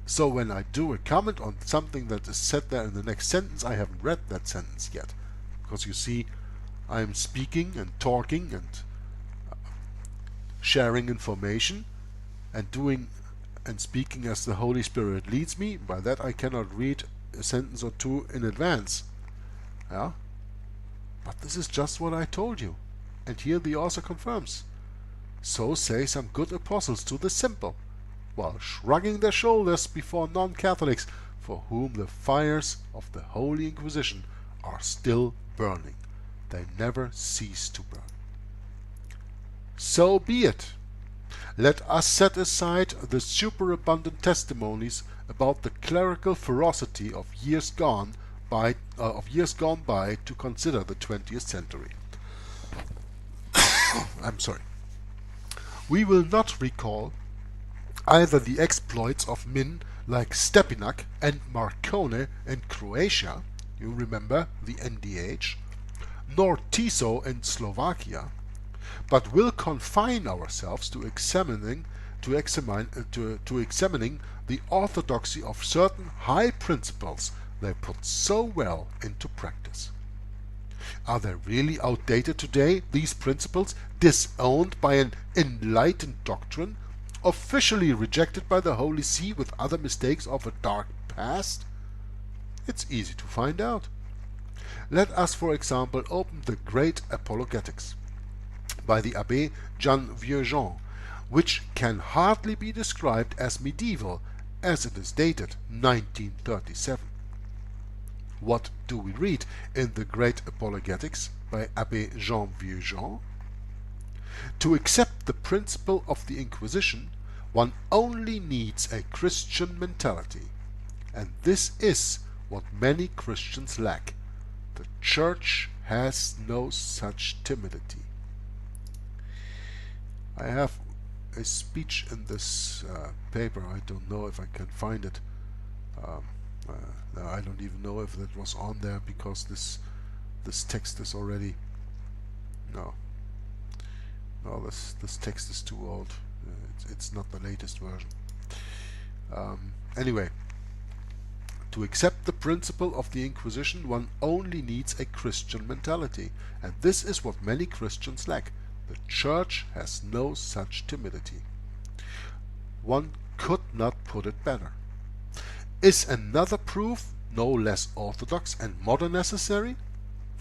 So when I do a comment on something that is said there in the next sentence, I haven't read that sentence yet. Because you see, I'm speaking and talking and sharing information and doing and speaking as the Holy Spirit leads me. By that I cannot read a sentence or two in advance. Yeah? But this is just what I told you. And here the author confirms. So say some good apostles to the simple, while shrugging their shoulders before non-Catholics, for whom the fires of the Holy Inquisition are still burning. They never cease to burn. So be it. Let us set aside the superabundant testimonies about the clerical ferocity of years gone by to consider the 20th century. I'm sorry. We will not recall either the exploits of men like Stepinac and Marcone in Croatia, you remember the NDH, nor Tiso in Slovakia, but will confine ourselves to examining the orthodoxy of certain high principles they put so well into practice. Are they really outdated today, these principles, disowned by an enlightened doctrine, officially rejected by the Holy See with other mistakes of a dark past? It's easy to find out. Let us, for example, open the Great Apologetics by the Abbé Jean Vieux-Jean, which can hardly be described as medieval, as it is dated 1937. What do we read in the Great Apologetics by Abbé Jean Vieux-Jean? To accept the principle of the Inquisition, one only needs a Christian mentality, and this is what many Christians lack. The Church has no such timidity. I have a speech in this paper. I don't know if I can find it. I don't even know if that was on there, because this text is already this text is too old. It's not the latest version. Anyway, to accept the principle of the Inquisition, one only needs a Christian mentality, and this is what many Christians lack. The Church has no such timidity. One could not put it better. Is another proof, no less orthodox and modern, necessary?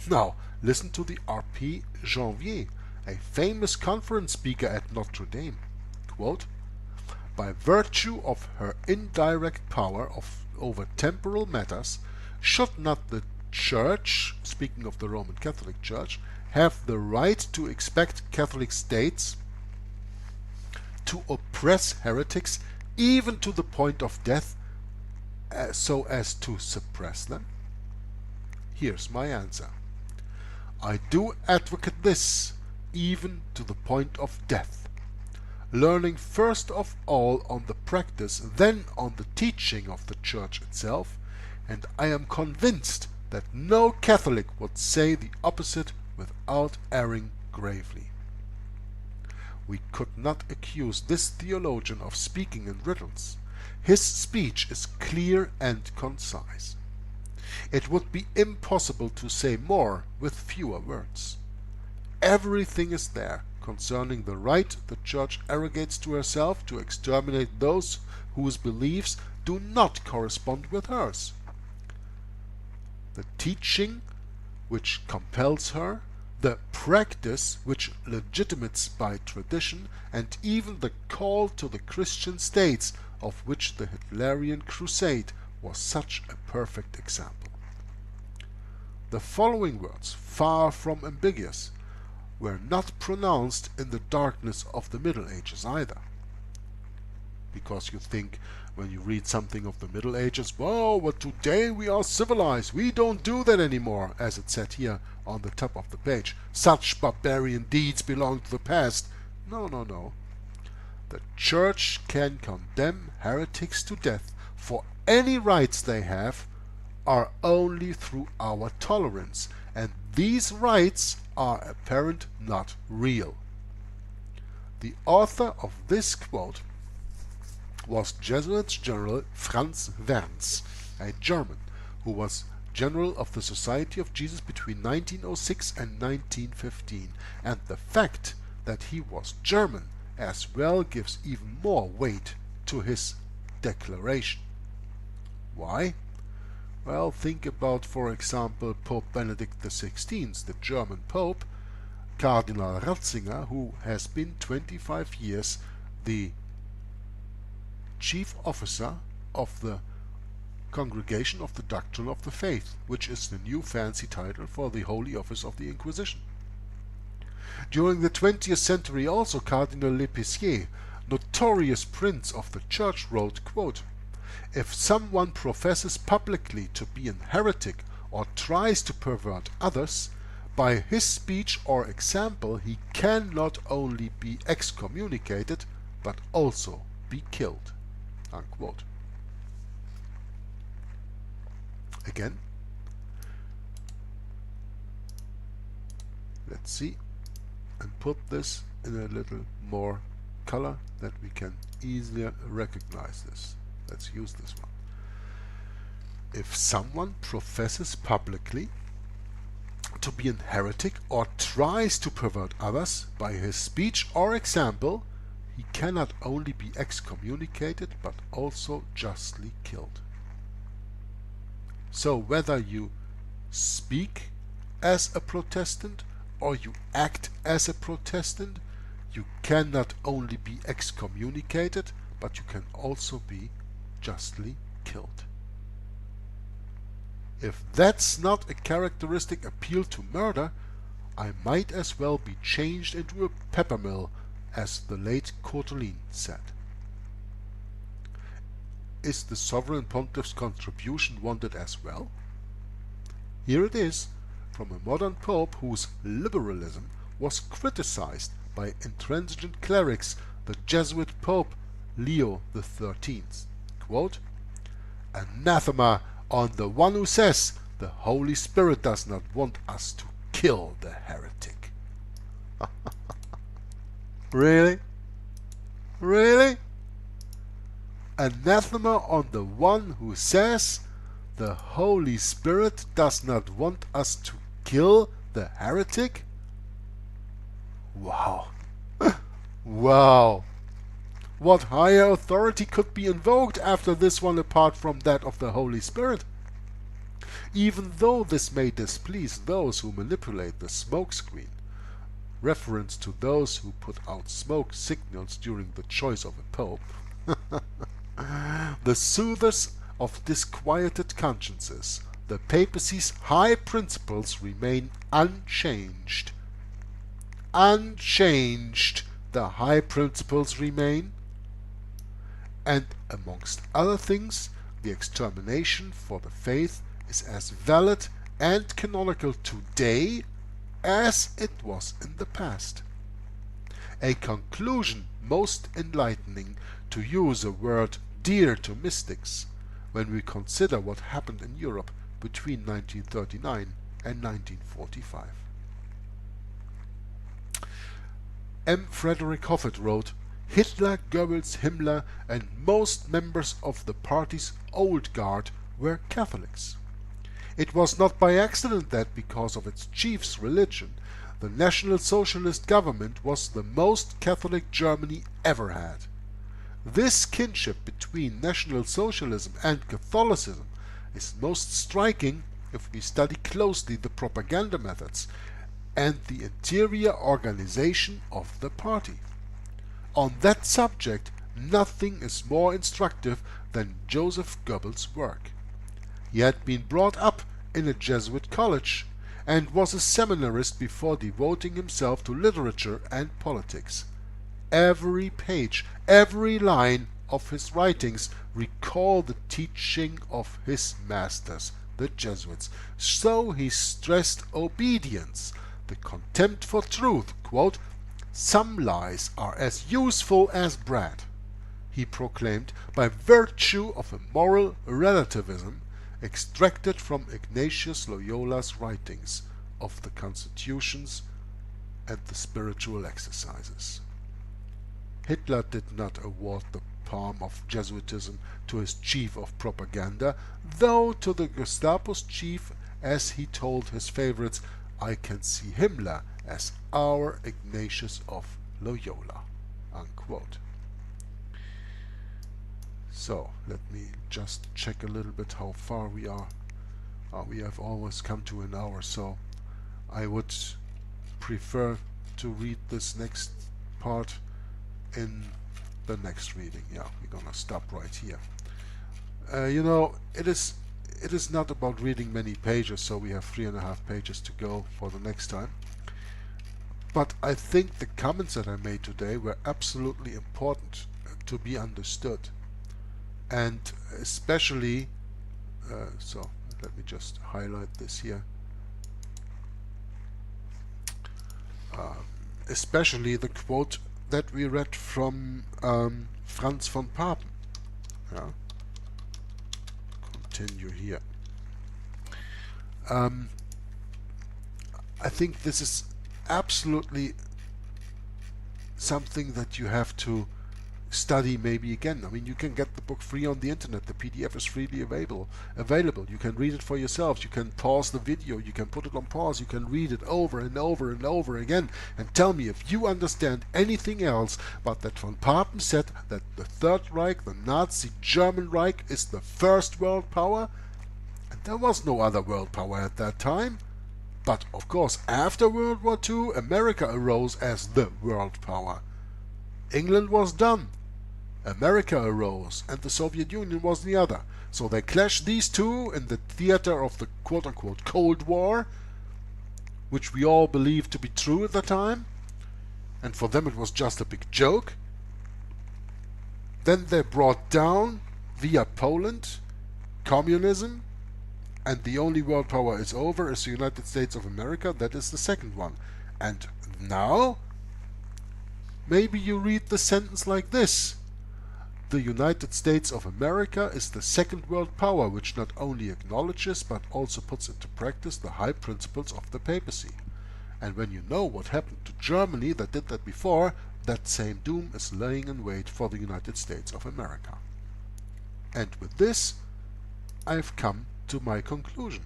Now, listen to the R.P. Janvier, a famous conference speaker at Notre Dame. Quote, "By virtue of her indirect power over temporal matters, should not the Church," speaking of the Roman Catholic Church, "have the right to expect Catholic states to oppress heretics even to the point of death, so as to suppress them?" Here's my answer. I do advocate this, even to the point of death, learning first of all on the practice, then on the teaching of the Church itself, and I am convinced that no Catholic would say the opposite without erring gravely. We could not accuse this theologian of speaking in riddles. His speech is clear and concise. It would be impossible to say more with fewer words. Everything is there concerning the right the Church arrogates to herself to exterminate those whose beliefs do not correspond with hers. The teaching which compels her, the practice which legitimates by tradition, and even the call to the Christian states, of which the Hitlerian crusade was such a perfect example. The following words, far from ambiguous, were not pronounced in the darkness of the Middle Ages either. Because you think, when you read something of the Middle Ages, "Whoa, but today we are civilized, we don't do that anymore," as it said here on the top of the page. Such barbarian deeds belong to the past. No, no, no. The Church can condemn heretics to death for any rights they have are only through our tolerance, and these rights are apparent, not real. The author of this quote was Jesuit General Franz Werns, a German, who was General of the Society of Jesus between 1906 and 1915, and the fact that he was German as well gives even more weight to his declaration. Why? Well, think about, for example, Pope Benedict XVI, the German Pope, Cardinal Ratzinger, who has been 25 years the chief officer of the Congregation of the Doctrine of the Faith, which is the new fancy title for the Holy Office of the Inquisition. During the 20th century also Cardinal L'Épicier, notorious prince of the Church, wrote, quote, "If someone professes publicly to be an heretic or tries to pervert others, by his speech or example he can not only be excommunicated, but also be killed, unquote. Again, let's see, and put this in a little more color that we can easier recognize this. Let's use this one. If someone professes publicly to be a heretic or tries to pervert others by his speech or example, he cannot only be excommunicated but also justly killed. So whether you speak as a Protestant or you act as a Protestant, you can not only be excommunicated, but you can also be justly killed. If that's not a characteristic appeal to murder, I might as well be changed into a peppermill, as the late Courteline said. Is the Sovereign Pontiff's contribution wanted as well? Here it is, from a modern Pope whose liberalism was criticized by intransigent clerics, the Jesuit Pope Leo XIII. Quote, "Anathema on the one who says the Holy Spirit does not want us to kill the heretic." Really? Really? Anathema on the one who says the Holy Spirit does not want us to kill the heretic? Wow. Wow. What higher authority could be invoked after this one apart from that of the Holy Spirit? Even though this may displease those who manipulate the smokescreen, reference to those who put out smoke signals during the choice of a pope, the soothers of disquieted consciences, the papacy's high principles remain unchanged. Unchanged, the high principles remain. And amongst other things, the extermination for the faith is as valid and canonical today as it was in the past. A conclusion most enlightening, to use a word dear to mystics, when we consider what happened in Europe between 1939 and 1945. M. Frederick Hoffet wrote, "Hitler, Goebbels, Himmler, and most members of the party's old guard were Catholics. It was not by accident that, because of its chief's religion, the National Socialist government was the most Catholic Germany ever had. This kinship between National Socialism and Catholicism is most striking if we study closely the propaganda methods and the interior organization of the party. On that subject, nothing is more instructive than Joseph Goebbels' work. He had been brought up in a Jesuit college and was a seminarist before devoting himself to literature and politics. Every page, every line of his writings recall the teaching of his masters, the Jesuits. So he stressed obedience, the contempt for truth. Quote, "Some lies are as useful as bread," he proclaimed, by virtue of a moral relativism extracted from Ignatius Loyola's writings of the Constitutions and the Spiritual Exercises. Hitler did not award the palm of Jesuitism to his chief of propaganda, though to the Gestapo's chief, as he told his favorites, "I can see Himmler as our Ignatius of Loyola." Unquote. So let me just check a little bit how far we are. We have almost come to an hour, so I would prefer to read this next part in the next reading. Yeah, we're gonna stop right here. You know, it is not about reading many pages, so we have 3.5 pages to go for the next time. But I think the comments that I made today were absolutely important to be understood. And especially, so let me just highlight this here, especially the quote that we read from Franz von Papen. Yeah. Continue here. I think this is absolutely something that you have to study maybe again. I mean, you can get the book free on the internet. The PDF is freely available. You can read it for yourselves. You can pause the video. You can put it on pause. You can read it over and over and over again and tell me if you understand anything else but that von Papen said that the Third Reich, the Nazi German Reich, is the first world power. And there was no other world power at that time. But of course, after World War II, America arose as the world power. England was done. America arose, and the Soviet Union was the other. So they clashed these two in the theater of the quote-unquote Cold War, which we all believed to be true at the time, and for them it was just a big joke. Then they brought down, via Poland, communism, and the only world power is over is the United States of America. That is the second one. And now, maybe you read the sentence like this: the United States of America is the second world power, which not only acknowledges but also puts into practice the high principles of the papacy. And when you know what happened to Germany that did that before, that same doom is laying in wait for the United States of America. And with this, I've come to my conclusion.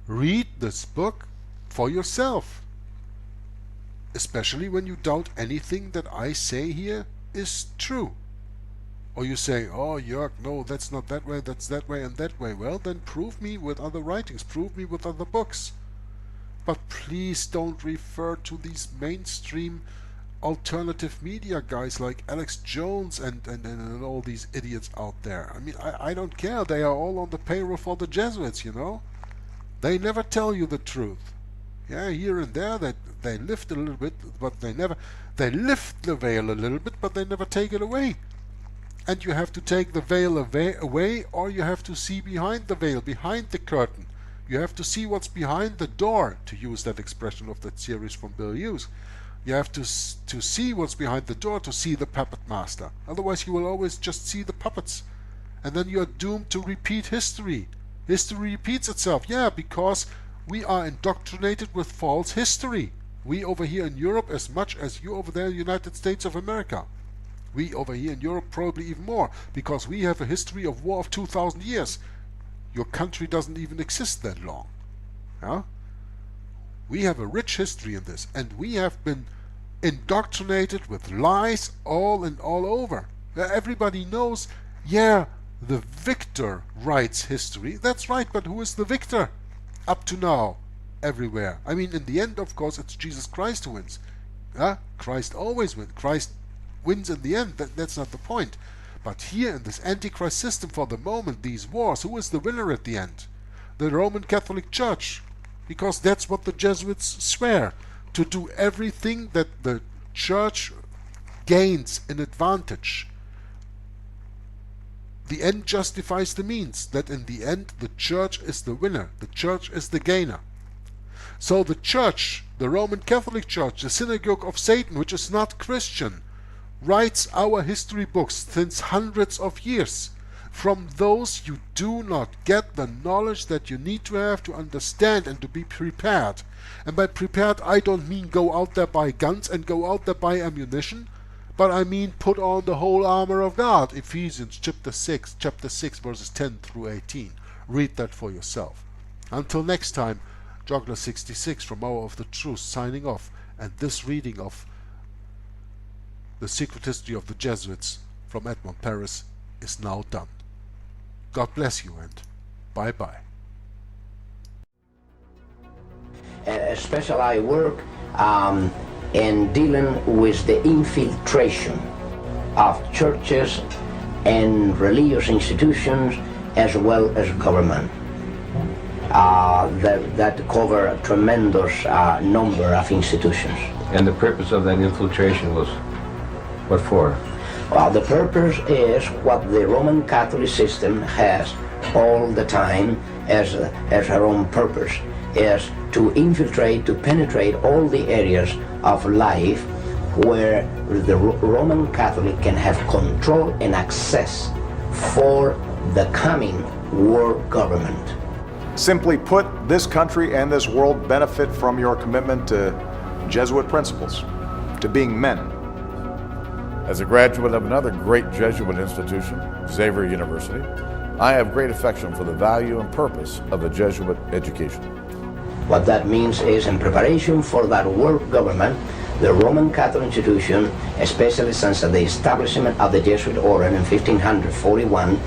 Read this book for yourself, especially when you doubt anything that I say here is true. Or you say, oh Jörg, no, that's not that way, that's that way and that way. Well, then prove me with other writings, prove me with other books. But please don't refer to these mainstream alternative media guys like Alex Jones and all these idiots out there. I mean, I don't care. They are all on the payroll for the Jesuits, you know. They never tell you the truth. Yeah, here and there they lift a little bit, but they lift the veil a little bit, but they never take it away. And you have to take the veil away, or you have to see behind the veil, behind the curtain. You have to see what's behind the door, to use that expression of that series from Bill Hughes. You have to see what's behind the door to see the puppet master. Otherwise you will always just see the puppets. And then you are doomed to repeat history. History repeats itself. Yeah, because we are indoctrinated with false history. We over here in Europe as much as you over there in the United States of America. We over here in Europe probably even more, because we have a history of war of 2,000 years. Your country doesn't even exist that long. Yeah? We have a rich history in this, and we have been indoctrinated with lies all and all over. Everybody knows, yeah, the victor writes history. That's right, but who is the victor? Up to now, everywhere. I mean, in the end, of course, it's Jesus Christ who wins. Christ always wins. Christ wins in the end. That's not the point. But here in this Antichrist system, for the moment, these wars, who is the winner at the end? The Roman Catholic Church. Because that's what the Jesuits swear, to do everything that the Church gains an advantage. The end justifies the means, that in the end the Church is the winner, the Church is the gainer. So the Church, the Roman Catholic Church, the synagogue of Satan, which is not Christian, writes our history books since hundreds of years. From those you do not get the knowledge that you need to have to understand and to be prepared. And by prepared I don't mean go out there buy guns and go out there buy ammunition, but I mean put on the whole armor of God. Ephesians chapter 6 verses 10 through 18. Read that for yourself. Until next time, Joggler 66 from Hour of the Truth signing off, and this reading of The Secret History of the Jesuits from Edmond Paris is now done. God bless you and bye-bye. Especially I work in dealing with the infiltration of churches and religious institutions as well as government. That cover a tremendous number of institutions. And the purpose of that infiltration was what for? Well, the purpose is what the Roman Catholic system has all the time as her own purpose, is to infiltrate, to penetrate all the areas of life where the Roman Catholic can have control and access for the coming world government. Simply put, this country and this world benefit from your commitment to Jesuit principles, to being men. As a graduate of another great Jesuit institution, Xavier University, I have great affection for the value and purpose of a Jesuit education. What that means is, in preparation for that world government, the Roman Catholic institution, especially since the establishment of the Jesuit order in 1541,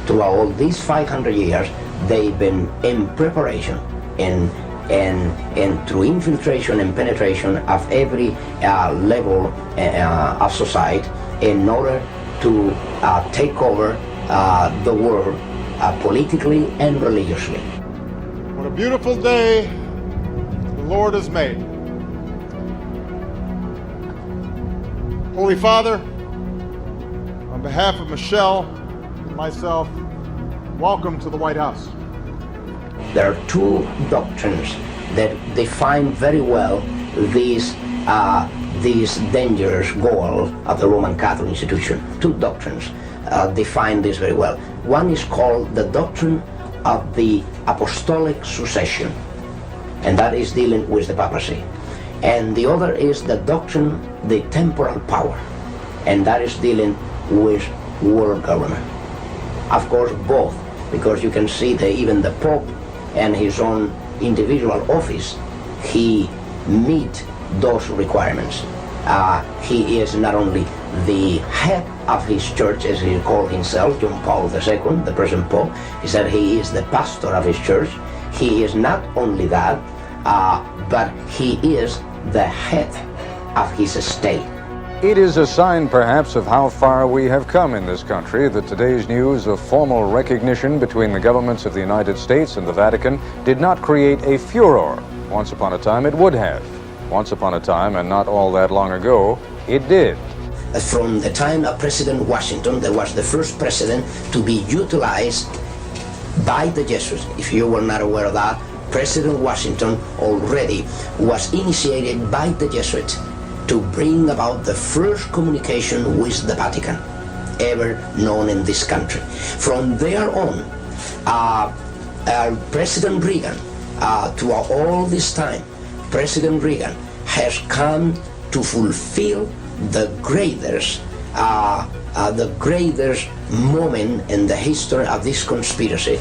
throughout all these 500 years, they've been in preparation and through infiltration and penetration of every level of society in order to take over the world politically and religiously. What a beautiful day the Lord has made. Holy Father, on behalf of Michelle and myself, welcome to the White House. There are two doctrines that define very well these dangerous goal of the Roman Catholic institution. Two doctrines define this very well. One is called the doctrine of the apostolic succession, and that is dealing with the papacy. And the other is the doctrine, the temporal power, and that is dealing with world government. Of course, both, because you can see that even the Pope and his own individual office, he meet those requirements. He is not only the head of his church, as he called himself, John Paul II, the present Pope. He said he is the pastor of his church. He is not only that, but he is the head of his state. It is a sign, perhaps, of how far we have come in this country that today's news of formal recognition between the governments of the United States and the Vatican did not create a furor. Once upon a time, it would have. Once upon a time, and not all that long ago, it did. From the time of President Washington, that was the first president to be utilized by the Jesuits. If you were not aware of that, President Washington already was initiated by the Jesuits to bring about the first communication with the Vatican ever known in this country. From there on, President Reagan, throughout all this time, President Reagan has come to fulfill the greatest moment in the history of this conspiracy.